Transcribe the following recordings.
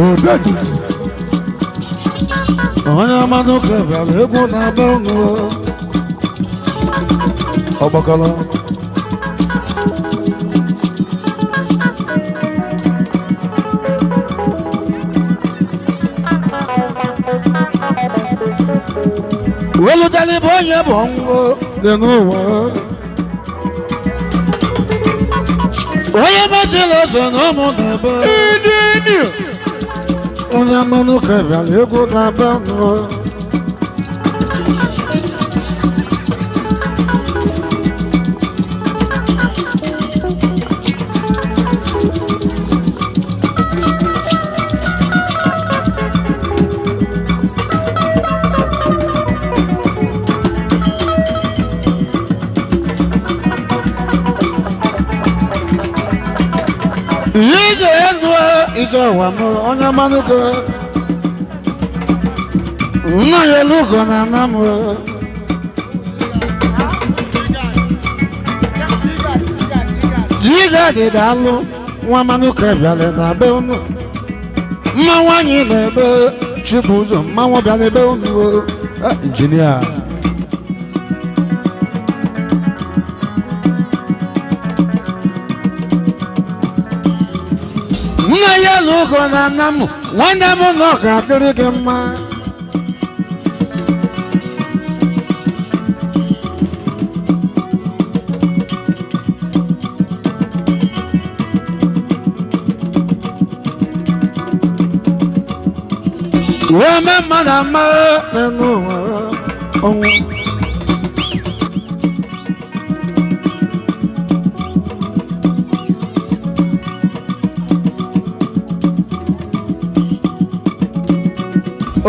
Odetiti onye amanụ kebara egwu na-aba ọnụ ọgbakọrọ welụtara bụ onye bụ ọnwụ dị n'ụwa onye masịrị ọsọ na ụmụ na-ebe onye mmanụ kebara egwu na-aba ọnụ ije elu ije ụwa m onye mmanụ ka nna ya elu ugo na ana m jiga dị daalụ nwa mmanụ ka bịara na be unu mma nwaanyị na-ebe chibụ ụzọ mmanwụ bịara ebe unu injinia nna ya elu ugo na ana m nwanne m na ọ ga-adịrị gị mma wee mee mmadụ ama n'ụwa ọnwụ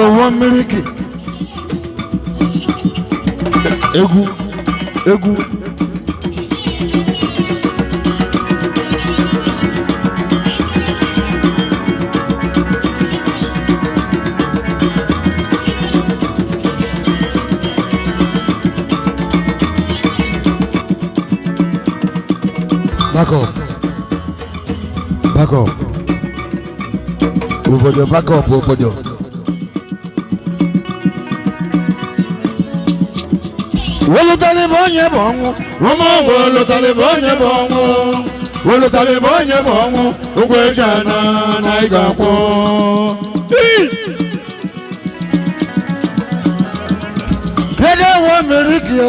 owo mmiri gị egwu back up obodo back up obodo welụtara bụ onye bụ ọnwụ ụmụ welụtara bụ onye bụ ọnwụ welụtara bụ onye bụ ọnwụ ụgwọ eji ana na ị ga-akwụ kedu nwa mmiri gị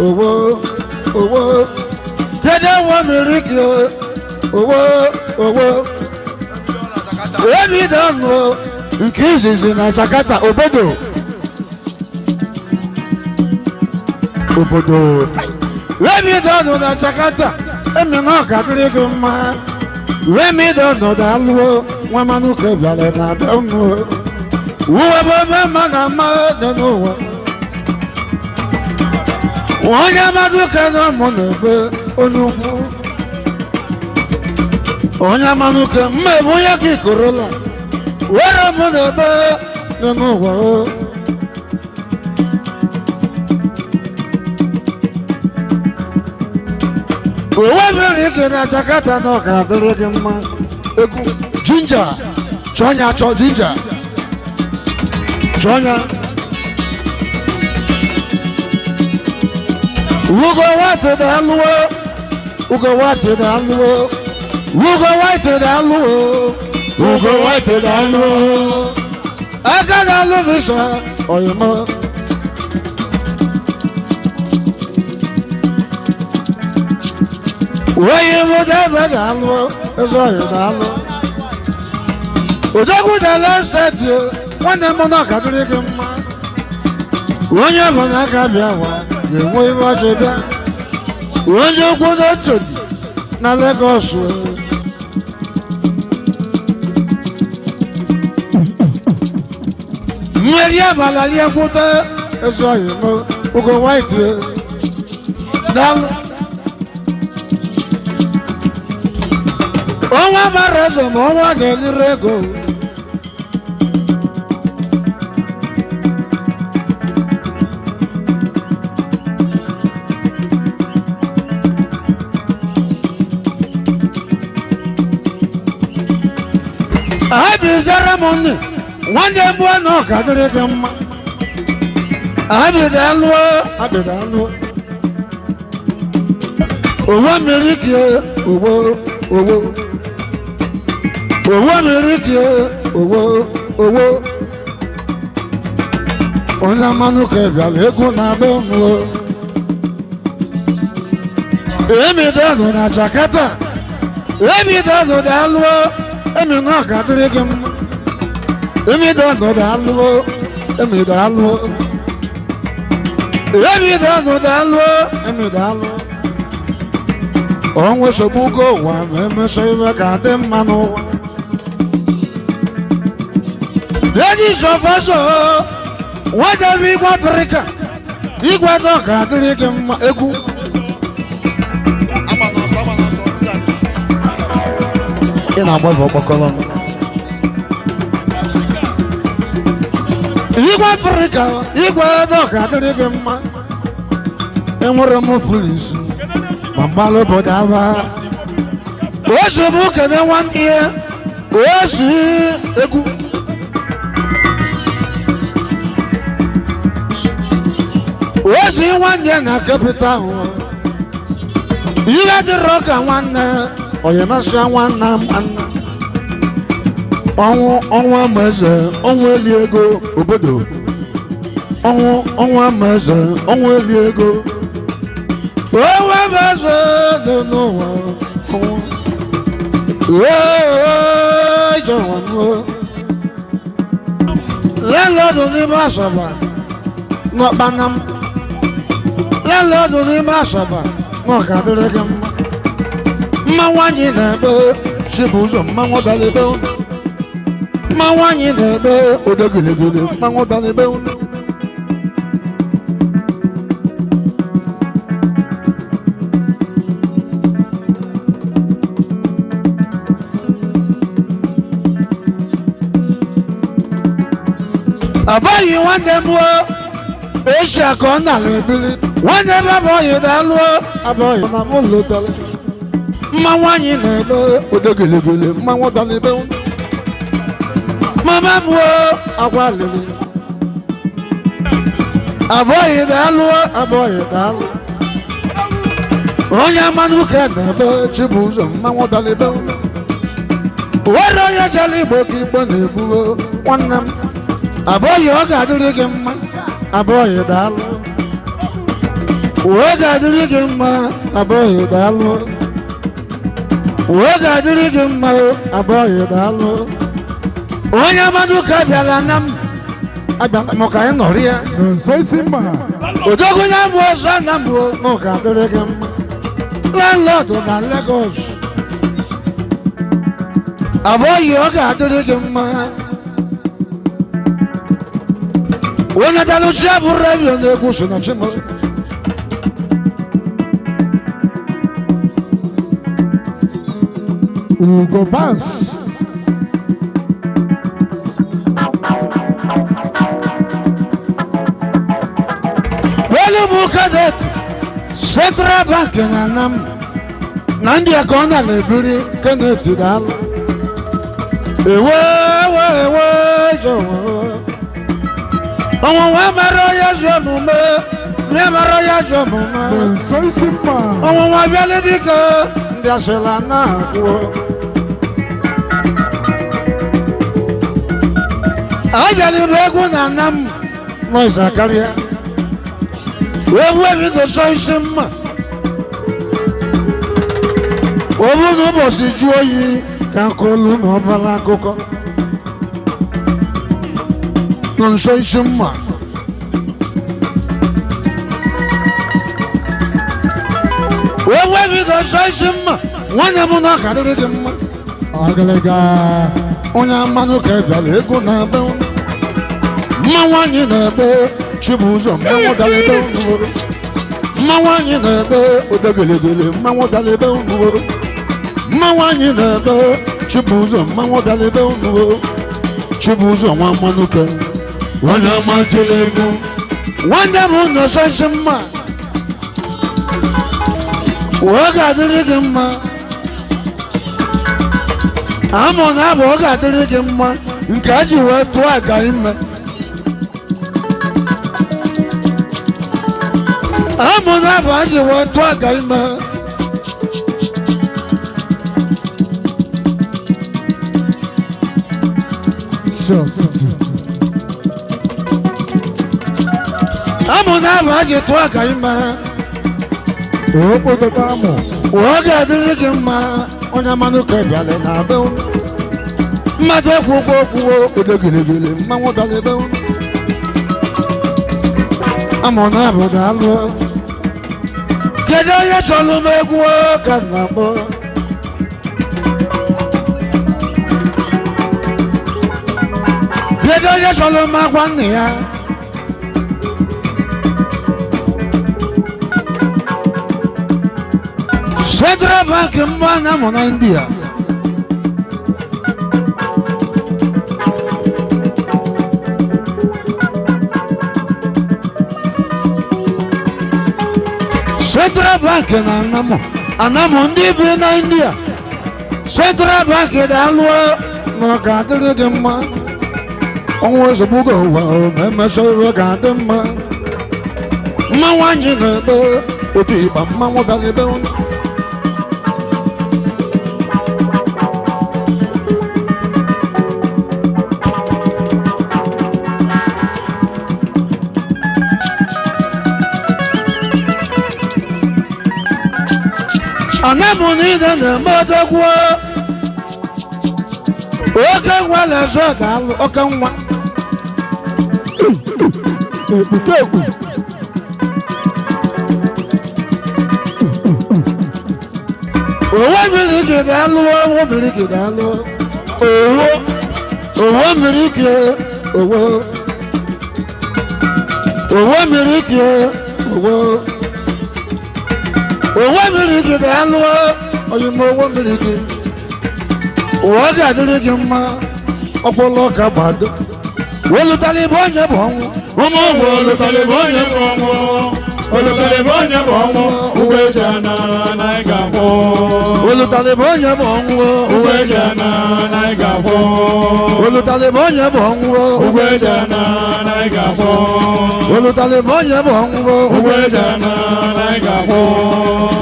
owo kedu nwa mmiri gị owo ebido ọnụ nke izizi na Jakarta obodo ebido ọnụ na Jakarta emena ọ ga-adịrị gị mma ebido ọnụ daalụọ nwa mmanụ ka bịara na be unu uwe bụ ebe mma na mma dị n'ụwa onye mmadụ ka na ụmụ na-ebe onye ukwu onye mmanụ ka mma ebe onye ka ikorola were mụ na-ebe dị n'ụwa owe mere ike na Jakarta na ọ ga-adịrị gị mma egwu jinja chọnya chọ jinja chọnya ugo wate daalụọ ugo wate daalụọ ugo wate daalụọ ugo wate daalụọ aka daalụ visa oyimo onye mụta ebe ga-alụ eze ọhịa na-alụ odogwu dala steeti nwanne m na ọkadịrị gị mma onye bụ na aka bịa wa ga-enwe ihe ọchị bịa onye okwu n'otu dị na Lagos mmeri abalị ekwute eze ọhịa m ugo white daalụ ọnwa mara ọzọ ma ọnwa ga-eliri ego Abi ceremony one day more no kadere kemma abi dalwo owo miliki owo miliki owo ona manu ke biale egu na be mu emi danu na Jakarta emi danu dalwo emi no kadere kemma emi danu dalwo emi dalwo onwe sobugo ụwa ma emesọ iwe ka dị mma n'ụwa dedi sọfọsọ nwadebe igwe Afrịka igwe dọ ka adịrị gị mma egwu ị na-agbava ọgbakọrọ igwe Afrịka igwe dọ ka adịrị gị mma enwere m fulisi ma mmalụ obodo aba osu bụ kene nwanne ya osu egwu osu nwanne na capital ihe dịrị ọka nwanne onye na-asụ nwanne nwanne ọnwụ amaeze ọnwụ eli ego obodo ọnwụ amaeze ọnwụ eli ego ọnwụ amaeze dị n'ụwa lelọdụ n'ime Asaba n'ọkpanam lelọdụ n'ime Asaba n'ọkadịrị gị mma mmanwụ anyị na-ebe chibụ ụzọ mmanwụ dalebe mmanwụ anyị na-ebe odegelegele mmanwụ dalebe abaghị nwanne m echi aka ọ nara ebili nwanne m abụghị dalụọ abụghị na m lụtara mmanwụ anyị na-ebe odegelegele mmanwụ dalebe mama m agwa lele abụghị dalụọ abụghị dalụ onye mmanụ ka na-ebe chibụ ụzọ mmanwụ dalebe were onye chere igbo ka igbo na-ebuo nwanne m abụghị ọ ga-adịrị gị mma abụghị daalụ ọ ga-adịrị gị mma abụghị daalụ ọ ga-adịrị gị mma abụghị daalụ onye mmadụ ka bịara na m abịara m ka anyị nọrọ ya odogonye bụ ọzọ na mbụ na ọ ga-adịrị gị mma landlord na Lagos abụghị ọ ga-adịrị gị mma When I tell you, I'm ready to go to the gym. Ugo Bounce. Well, you look at it. Central Bank in Anam. Nandia Gona Library, Kennedy Dal. Away, Joe. Ọmọ wa mẹ́rọ yẹ jọ̀mù mẹ́, ní mẹ́rọ yẹ jọ̀mù mẹ́. Ọmọ wa bí alẹ́ dìgbò, ndí aṣọlá náà kú. Àjẹlí bẹ́ẹ̀kún náà nà mú, mọ ìsàkáríà. Ewu èmi tó sọ iṣẹ́ mọ̀. Owó ní bọ̀ sí ju oyi, kankó lu ní ọba lákòókò. Non so insomma Wewe vido so insomma Wanya muna kadere gemma Agalega Onya manu ke bale ego na be Mawanyi na be Chibuzo mawo dale be Mawanyi na be odegelegele mawo dale be Mawanyi na be Chibuzo mawo dale be Chibuzo wa manu ke Wana matelego Wanda mundo sashima Waga dirigima amụ na abụ ọ ga-adịrị gị mma nke a ji wee tụọ aga ime amụ na abụ a ji wee tụọ aga ime amụ na abụ a ji tụọ aga ime ọ ga-adịrị gị mma onye mmanụ ka bịara na be unu mmadụ ekwu ụgwọ okwuwo odegiligili mmanwụ bịara ebe unu amụ na abụ ga-alụ kedu onye chọrọ m egwu ka m na-akpọ kedu onye chọrọ m akwa nna ya Central Bank mba na mụ na India Central Bank na Anamụ ndị bi na India Central Bank da-alụ na ọ ga-adịrị gị mma ọnwa ozugbo ụwa ma emesọ ihe ga-adị mma mmanwụ anyị na-ebe otu ịgba mmanwụ bịara ebe ụnụ Anamụ niile na-eme odogwu oke nwa na-ezo ga-alụ oke nwa ekpukekpu owo mmiri gị ga-alụ owo mmiri gị ga-alụ owo mmiri gị owo mmiri gị owo mmiri gị ga-alụ oyime owo mmiri gị ụwa ga-adịrị gị mma ọkpụlụ ọka gbado welụtara ibe onye bụ ọnwụ ụmụ ụgbọ olutali bụ onye bụ ọnwụ olutali bụ onye bụ ọnwụ uwe eji ana anaghị ga-akwụ welụtara ibe onye bụ ọnwụ uwe eji ana anaghị ga-akwụ welụtara ibe onye bụ ọnwụ uwe eji ana anaghị ga-akwụ welụtara ibe onye bụ ọnwụ uwe eji ana anaghị ga-akwụ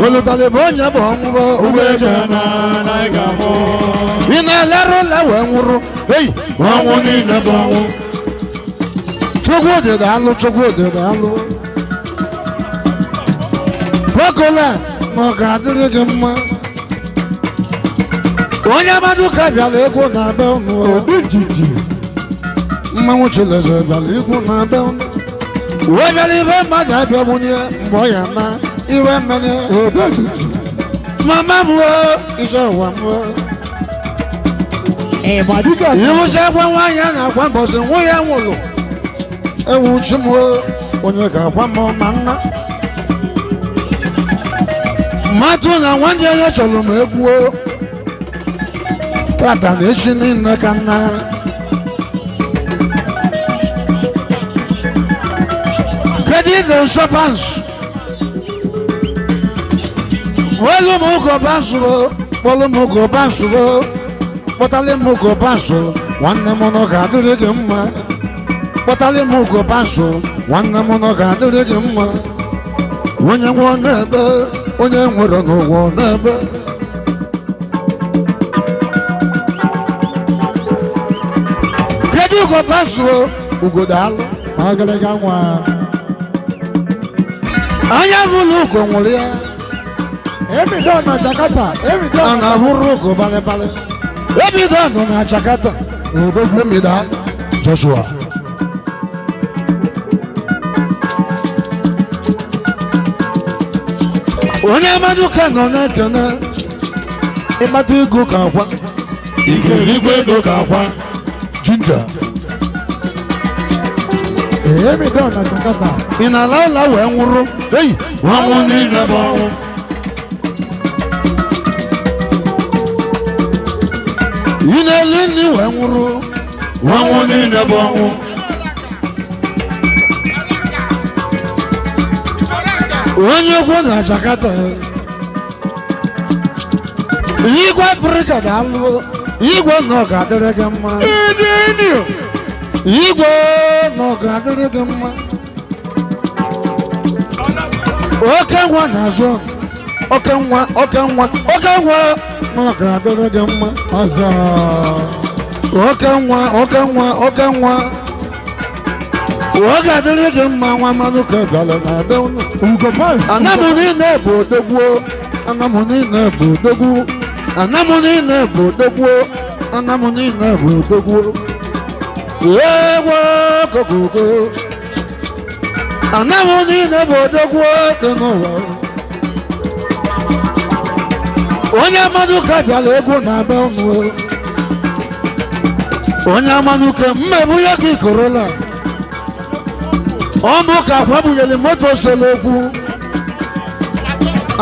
welụtara ibe onye bụ ọnwụ uwe eji ana anaghị ga-akwụ ị na-elerụ ụlọ wee nwụrụ ei ọnwụ niile bụ ọnwụ Chukwudị ga-alụ Chukwudị ga-alụ Pokola na ọ ga-adịrị gị mma onye mmadụ ka bịara egwu na be unu mmanwụ Chileze bịara egwu na be unu wee bịara ibe mmadụ abịagbunye mgbe ọ ya na iwe mmene mama m ije ụwa m iwụsị ekwe nwaanyị a na-akwa mbọsị nwụ ya nwụrụ ewu chi m onye ga-akwa m ma nna mmadụ na nwanne ya chọrọ m egwu tata na echi niile ka nna kedu ide nsọpansụ welu m ụgọ bansụ kpọlụ m ụgọ bansụ kpọtali m ụgọ bansụ nwanne m nọ ga-adịrị gị mma kpọtali m ụgọ bansụ nwanne m nọ ga-adịrị gị mma onye nwụọ n'ebe onye nwere n'ụwa n'ebe kedu ụgọ bansụ ugodo alụ anya bụlụ ụgọ nwụrụ ya a na-abụrụ ụgọ balịbalị ebido nọ na Jakarta ebido Joshua onye mmadụ ka nọ na-ekene ịkpata ego ka akwa igwe ego ka akwa jinja ị na-ala ụla wee nwụrụ eyi ọnwụ niile bụ ọnwụ ị na-eli nri wee nwụrụ ọnwụ niile bụ ọnwụ onye okwu na Jakarta igwe Afrịka ga-alụ igwe nọ ga-adịrị gị mma igwe nọ ga-adịrị gị mma oke nwa na-azụ oke nwa nọ ga-adịrị gị mma Aza. oke nwa ọ ga-adịrị gị mma nwa mmanụ ka bịara na be unu Ugo Banks. anamụ niile bụ odogwu anamụ niile bụ odogwu anamụ niile bụ odogwu anamụ niile bụ odogwu ewo kokogo anamụ niile bụ odogwu dị n'ụwa onye mmanụ ka bịara egwu na be unu onye mmanụ ka mmegbu ya ka ikorola ọ bụ ka akwabunyere moto solo okwu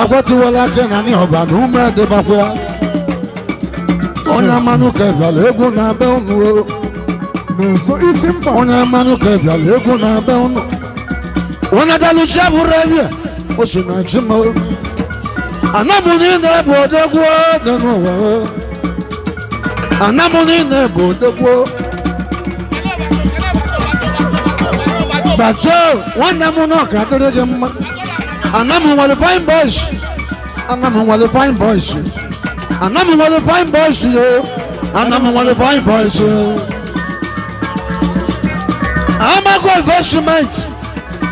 akwatiwala aka na ndị ọba na ume dịbakwa ya onye mmanụ ka bịara egwu na be unu N'ụzọ isi mba. onye mmanụ ka bịara egwu na be unu onye daluchi bụrụ ebe o si na chi m anamụ niile bụ odogwu dị n'ụwa anamụ niile bụ odogwu Bacho, nwanne m nọ ka adịrị gị mma anamụ nwere fine boys anamụ nwere fine boys anamụ nwere fine boys yo anamụ nwere fine boys Amago investment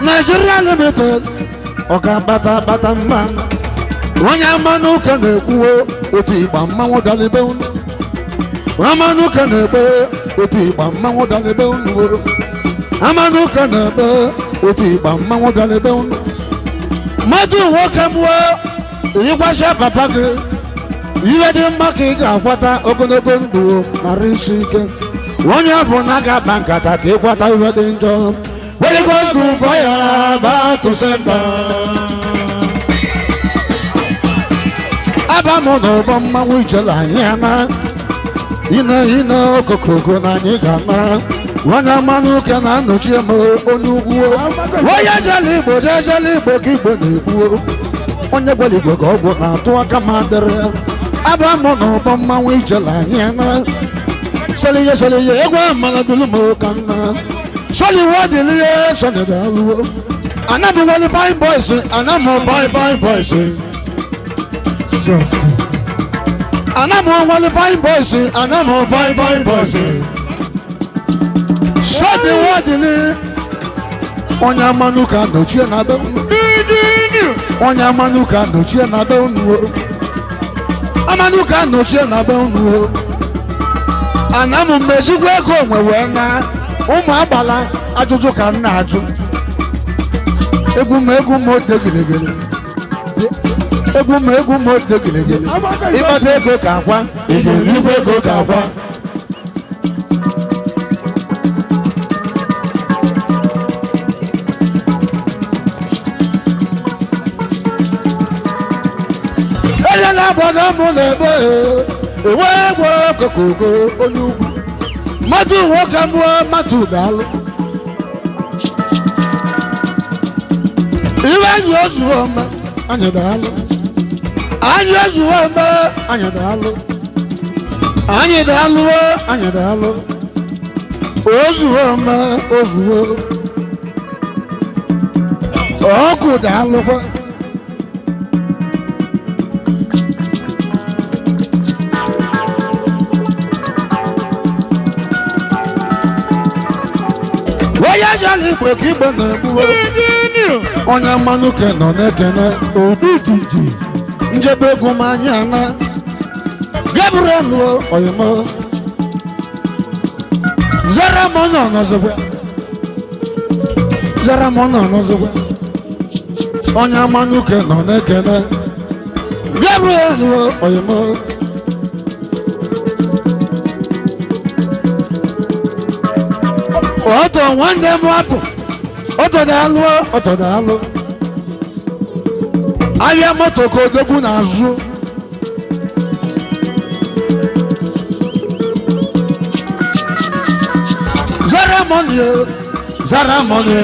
Nigeria limited ọ ga-abata mma onye mmanụ ụka na-ekwuo otu ịgba mmanwụ dalibe unu mmanụ ụka na-ebe otu ịgba mmanwụ dalibe unu amanụ ụka na-ebe otu ịgba mmanwụ dalibe unu mmadụ nwoke mụọ ịgwasị papa gị ihe dị mma ka ị ga-akwata ogologo ndụ narị isi ike onye ọ bụ na ga-aba nkata ka ịkwata ihe dị njọ Holy Ghost to fire back to center aba m n'ụgbọ mmanwụ ijele anyị ana ine okokoko na anyị ga-ana onye mmanụ ụka na-anọchi m onye ugwu onye jele igbo jejele igbo ka igbo na-egbuo onye gwara igbo ka ọgwụ na-atụ aka ma dịrị aba m n'ụgbọ mmanwụ ijele anyị ana soliye egwu amala dulu m ka nna soli wadiliye soli daluwo anamu wali fine boys anamu fine boys anamu wali fine boys anamu fine boys soli wadili onye amanu ka nochie na be onye amanu ka nochie na be unu amanu ka nochie na be unu anamu mejigwe ego onwe wee na ụmụ agbala ajụjụ ka m na-ajụ egwu m ode gilegele ịgbata ego ka akwa igwe ego ka akwa onye na-agbaga mụ na-ebe ewe egwu okokoko onye ugwu mmadụ nwoke mụọ mmadụ daalụ iwe anyị ozuo ome anyị daalụ anyị ozuo ome anyị daalụ anyị daalụ anyị daalụ ozuo ome ozuo ọkụ daalụkwa onye jala igbo ka igbo na-egbuo onye mmanụ ke nọ na-ekene Obidiji. njebe egwu m anya na Gabriel oyimo zara m onye ọnọzọgwa onye mmanụ ke nọ na-ekene Gabriel oyimo ọtọ nwanne m apụ ọtọ daalụ ahịa moto ka odogwu na-azụ zara mọni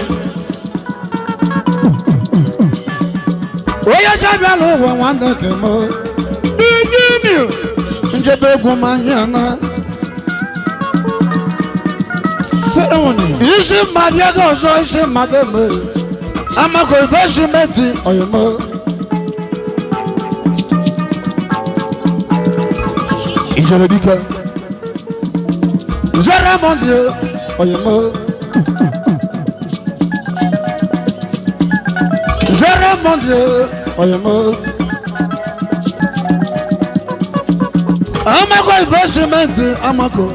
onye chabịala ụwa nwanne ke m njebe egwu manya na Ceremony. isi mmadụ ego ọzọ isi mmadụ eme amako investmenti oyimo ijere dike ceremony oyimo ceremony oyimo amako investmenti amako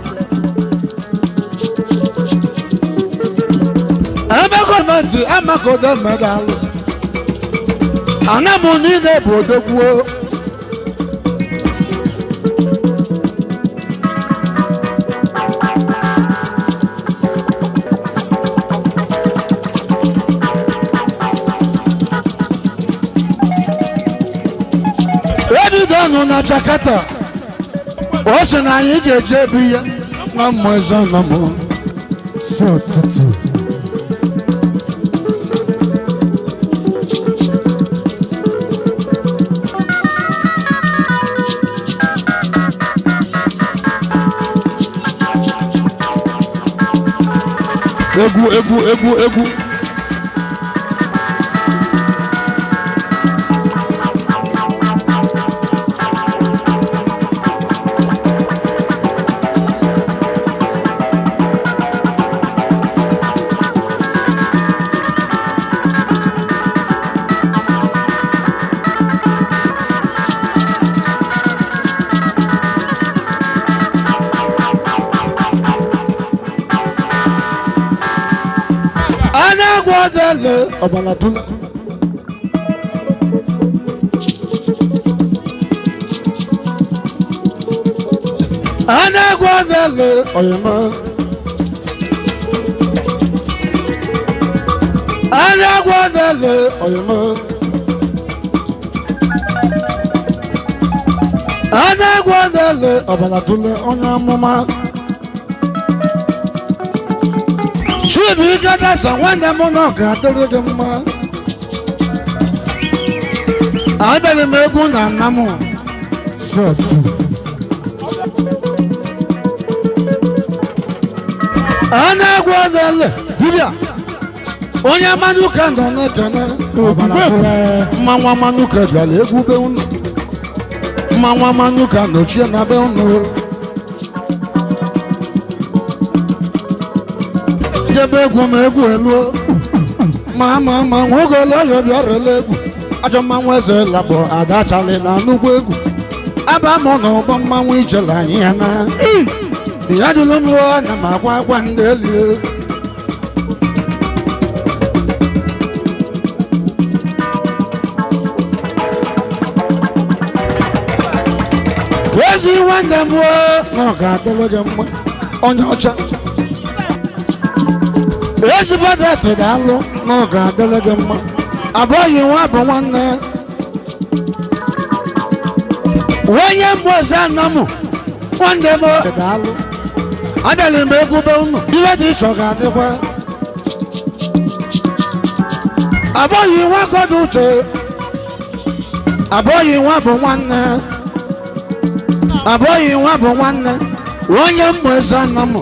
gọọmenti amakodo medalụ anamụ niile bụ odogwuo ebido ọnụ na Jakarta o si na anyị ga-eje ebu ya na mmụọ na mụ Short. egwu anagwadele ọbalatula anagwadele oyema anagwadele oyema anagwadele ọbalatula onye amụma Chibi gadasa nwanne m nọ ga-adịrị gị mma abịara m egwu na nna m Short. a na-egwu ọdịle dibịa onye amanuka nọ na-ekene mmanwụ amanuka bịara egwu be unu mmanwụ amanuka nọchie na be unu jebe egwu ma egwu eluo ma nwoke ọlọyọ bịarala egwu ajọ mmanwụ eze lakpọ adachali na nnukwu egwu aba mụ na ụgbọ mmanwụ ijele anyị ya na ya jụrụ m na m agwa agwa ndị elie ezi nwanne m na ọ ga-adịrị gị mma onye ọcha ezigbo deti ga-alụ na ọ ga-adịrị gị mma abụghị nwa bụ nwanne onye mgbozi anọ m nwanne m ga-alụ adịrị m egwube unu iwe dị iche ọ ga-adịkwa abụghị nwa godo uche abụghị nwa bụ nwanne abụghị nwa bụ nwanne onye mgbozi anọ m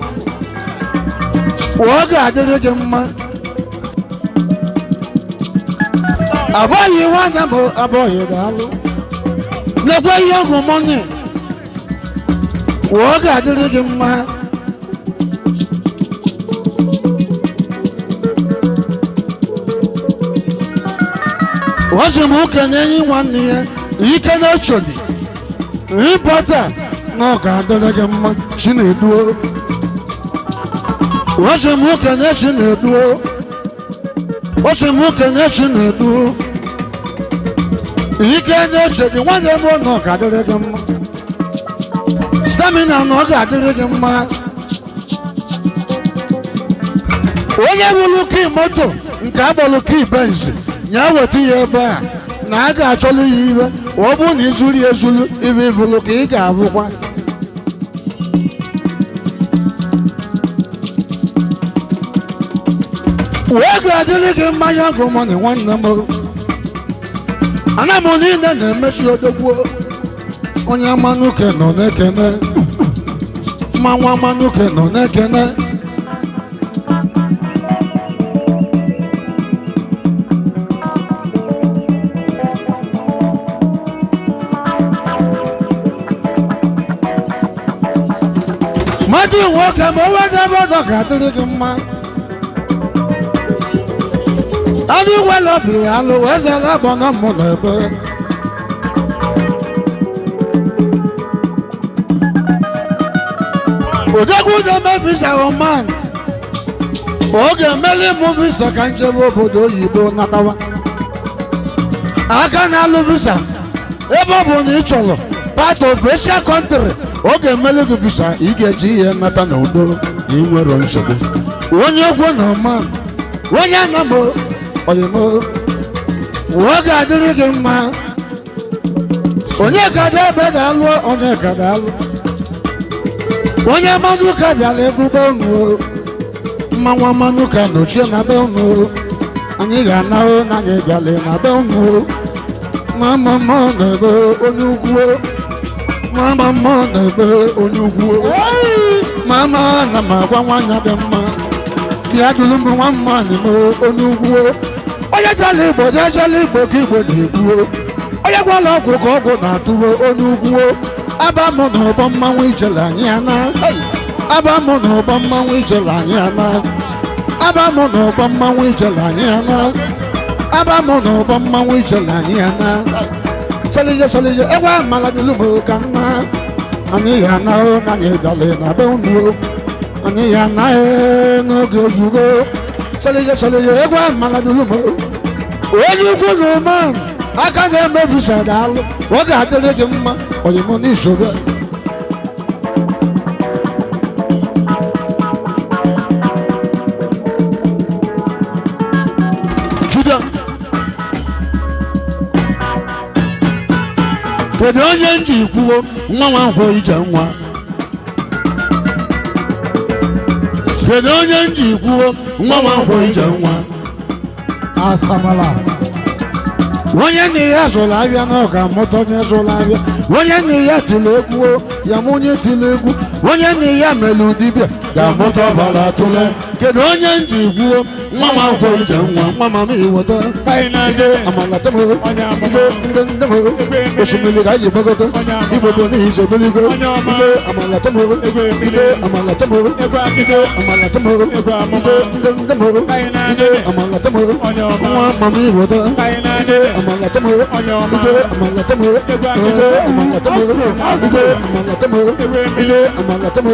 oge adịrị gị mma abụghị nwanne m abụghị ga-alụ lekwa ihe ọgwụ mọnị oge adịrị gị mma ozi m ụka na-enyi nwanne ya ike na-echodi rịpọta na ọ ga-adịrị gị mma Chineduo osemuke na-echi na-eduo osemuke na-echi na-eduo ike na-eche dị nwanne m na ọ ga-adịrị gị mma stamina na ọ ga-adịrị gị mma onye wuru ki moto nke agbọrọ ki benzi ya weta ya ebe a na a ga-achọrọ ya iwe ọ bụrụ na izuru ya ezuru ibe ibulu ka ị ga-abụkwa wee ga-adịrị gị mmanya ọgwụ mọnị nwanne m ana m niile na-emesi odogbuo onye amanuke nọ n'ekene mmanwụ amanuke nọ n'ekene mmadụ nwoke ma o wedebe ọdọ ga-adịrị gị mma adị nwere obi alụ wee zere bụ na mụ na ebe odegwu na-eme visa oman oge emeli mụ visa ka nchebe obodo oyibo natawa aka na-alụ visa ebe ọ bụ na ị chọrọ part of Asia country oge emeli gị visa ị ga-eji ihe nata na udo na ị nwere nsogbu onye okwu na oman onye anamo oyimo oge adịrị gị mma onye ka dị ebe da-alụ onye ka da-alụ onye amanuka bịara egwube unu mmanwụ amanuka nochie na be unu anyị ga-anahụ na anyị bịara na be unu mama mma na-ebe onye ugwu mama mma na-ebe onye ugwu mama na m agwa nwanyị dị mma bịa duru m nwa mma na-eme onye ugwu onye jala igbo jejela igbo ka igbo na-egbuo onye gwala ọgwụ ka ọgwụ na-atụwo onye ugwu abamụ na ụbọ mmanwụ ijele anyị ana abamụ na ụbọ mmanwụ ijele anyị ana abamụ na ụbọ mmanwụ ijele anyị ana abamụ na ụbọ mmanwụ ijele anyị ana solije solije egwe amala dịlụmụ ka nna anyị ya anahụ na anyị dọlị na be unu anyị ya anaghị n'oge ozugbo solije solije egwe amala dịlụmụ onye ukwu na ụman aka na-eme visa daalụ ọ ga-adịrị gị mma oyimo n'isobe juda kedu onye nji kwuo nwa nwakwọ ije nwa kedu onye nji kwuo nwa nwakwọ ije nwa Asamala. onye nna ya zụrụ abịa na ọ ga-amụta onye zụrụ abịa onye nna ya tiri egwu ya ma onye tiri egwu onye nna ya mere udibịa ga-amụta ọbara atụle kedu onye nji gwuo nwa m akwụkwọ ije nwa nwa mama iweta amala temo ndị osimiri ga eji gbagote igbo bụ n'ihi izobeligwe amala temo amala temo amala temo ndị amala temo nwa mama iweta amala temo amala temo amala temo amala temo amala temo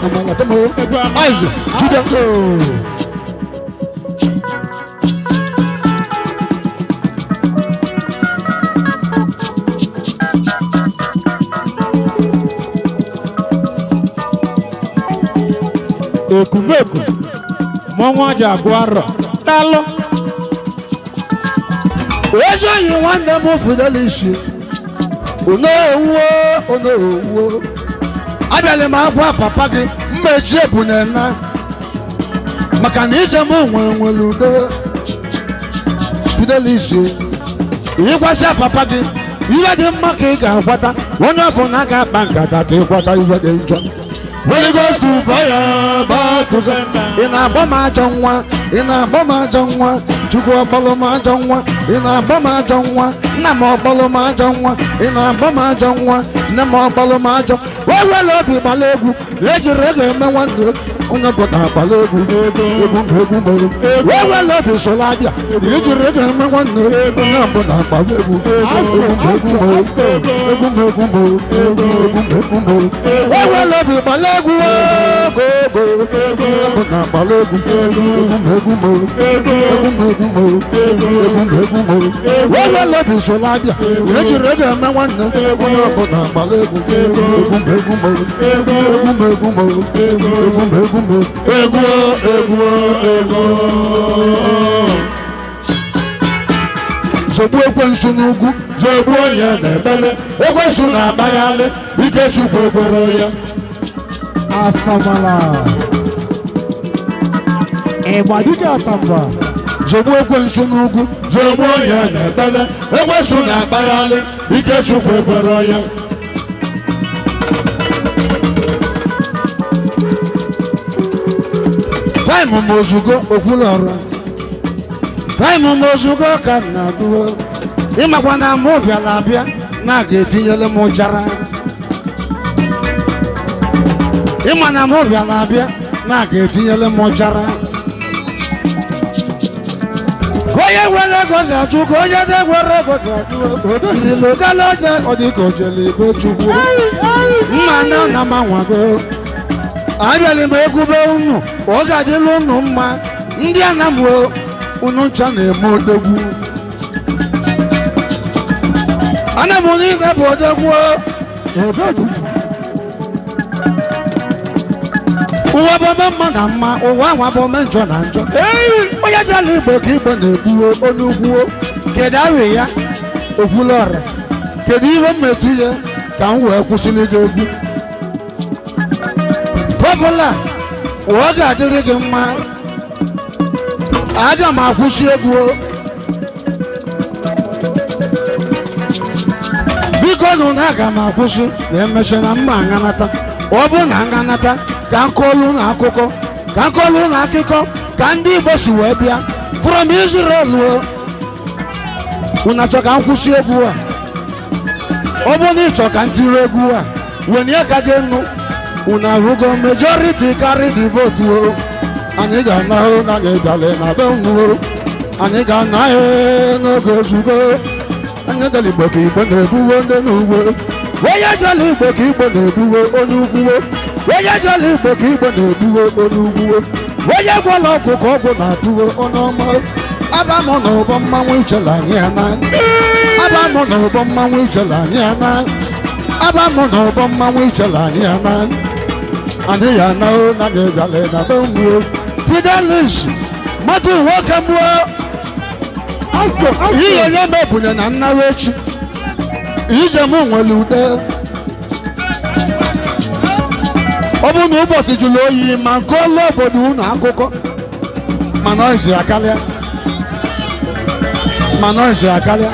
amala temo aizu juda ekumeku mọnwụ ji agụ arọ dalụ ezoghị nwanne m Fidelis onowuo abịala m akwa papa gị mmechi ebunena maka na ije m nwere udo Fidelis ịgwasịa papa gị ihe dị mma ka ị ga-agwata onye ọbụla ga-akpa nkata ka ịgwata ihe dị njọ Holy Ghost to fire back to sender. In a bomber jongwa, in a bomber jongwa, Chukwu Boloma jongwa, in a bomber jongwa, Namo Boloma jongwa, in a bomber jongwa, Namo Boloma jongwa. Where will I be Balegu? Let you reggae me one day. On the Bota Balegu, where will I be Soladia? Let you reggae me one day. On the Bota Balegu, where will I be Balegu? Go, Zogbu ekwensu n'ugwu, zogbu onye na-ebele, ekwensu na-abayalị, ike Chukwu ekwere ya. Asamala. Ịgbadike atamba. Zogbu ekwensu n'ugwu, zogbu onye na-ebele, ekwensu na-abayalị, ike Chukwu ekwere ya. Time mozugo okwulọra. Time mozugo ka na-adụọ. Ịmakwa na mụ bịara abịa na ga-etinyere m ụjara. Ịma na mụ bịara abịa na ga-etinyere m ụjara. Ka onye nwere ego si achụ ka onye na-enwere ego si achụ. Ililogala oje ọ dị ka ojele igbe chukwu. Mma na manwago. Abịala m egwube unu ọ ga-adịla unu mma. Ndị Anambra unu ncha na-eme odogwu. Anambra niile bụ odogwu. Ụwa bụ mma na mma, ụwa nwa bụ njọ na njọ. Onye jela Igbo ka Igbo na-egbuo onye ugwuo. Kedu ahụ ya okwulọra? Kedu ihe mmetụ ya ka m wee kwụsịrị gị egwu? Popular, ọ ga-adịrị gị mma. Aga m akwụsị egwu. Biko nụ na aga m akwụsị na emecha na mma aṅanata. Ọ bụ na aṅanata ka nkọlu na akụkọ, ka nkọlu na akụkọ, ka ndị Igbo si wee bịa from Israel. Unu achọ ka nkwụsị egwu a? Ọ bụ na ịchọ ka ntiri egwu a, wenye ka dị nụ. Unu ahụgo majority carry the vote. Anyị ga-anahụ na anyị bịara na be unu. Anyị ga-anahụ n'oge ozugbo. Anyị jere Igbo ka Igbo na-ebuwo ndị n'ugbo. Onye jere Igbo ka Igbo na-ebuwo onye ugwuwo. Onye jere Igbo ka Igbo na-ebuwo onye ugwuwo. Onye gwọrọ ọgwụ ka ọgwụ na-atụwo onye ọma. Abamụ na ụbọ mmanwụ ichere anyị ana. Abamụ na ụbọ mmanwụ ichere anyị ana. Abamụ na ụbọ mmanwụ ichere anyị ana. Anyị ya anahụ na anyị bịara na be unu. Fidelis mmadụ nwoke mmụọ. Ihe onye mebunye na nnawa echi. Ije m nwere ude. Ọ bụ na ụbọchị jụrụ oyi ma nke ọlụ obodo unu akụkọ. Mana ọ isi akarịa. Mana ọ isi akarịa.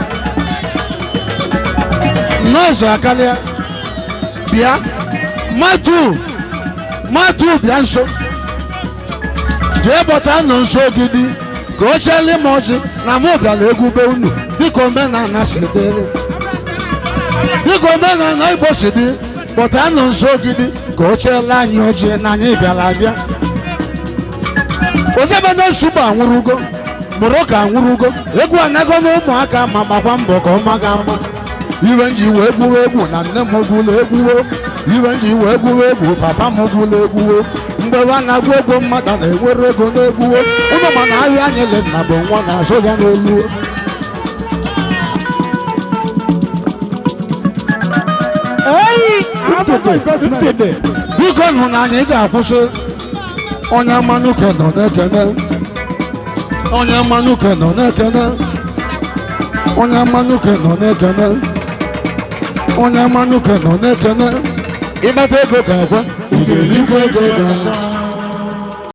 Nọọsụ akarịa. Bịa. Matu bịa nso. Jee bọta nọ nso ogidi ka o chele m ọjị na mụ bịara egwube unu dịka omenala si dị. Dịka omenala Igbo si dị, bọta nọ nso ogidi ka o chele anyị ọjị na anyị bịara abịa. Ozebede nsogbu anwụrụgo, mụrụ ka anwụrụgo. Egwu anago na ụmụaka ma gbakwa mbọ ka ọma ga ama. Iwe nji wee gwuo egwu na nne m gwụla egwuo. Iwe nji wee gwuo egwu papa m gwụla egwuo. Mgbe wa na-agụ ego mmadụ na-enwere ego na-egwuo. Ụmụ mana ahịa anyị le nna bụ nwa na-azụ ya n'olu. Biko nụ na anyị ga-akwụsị. Onye mmanụke nọ na-ekene. Onye mmanụke nọ na-ekene. Onye mmanụke nọ na-ekene. Onye mmanụke nọ na-ekene. Ịmata ego ga-agwa. Ị ga-elikwa ego ga-agwa.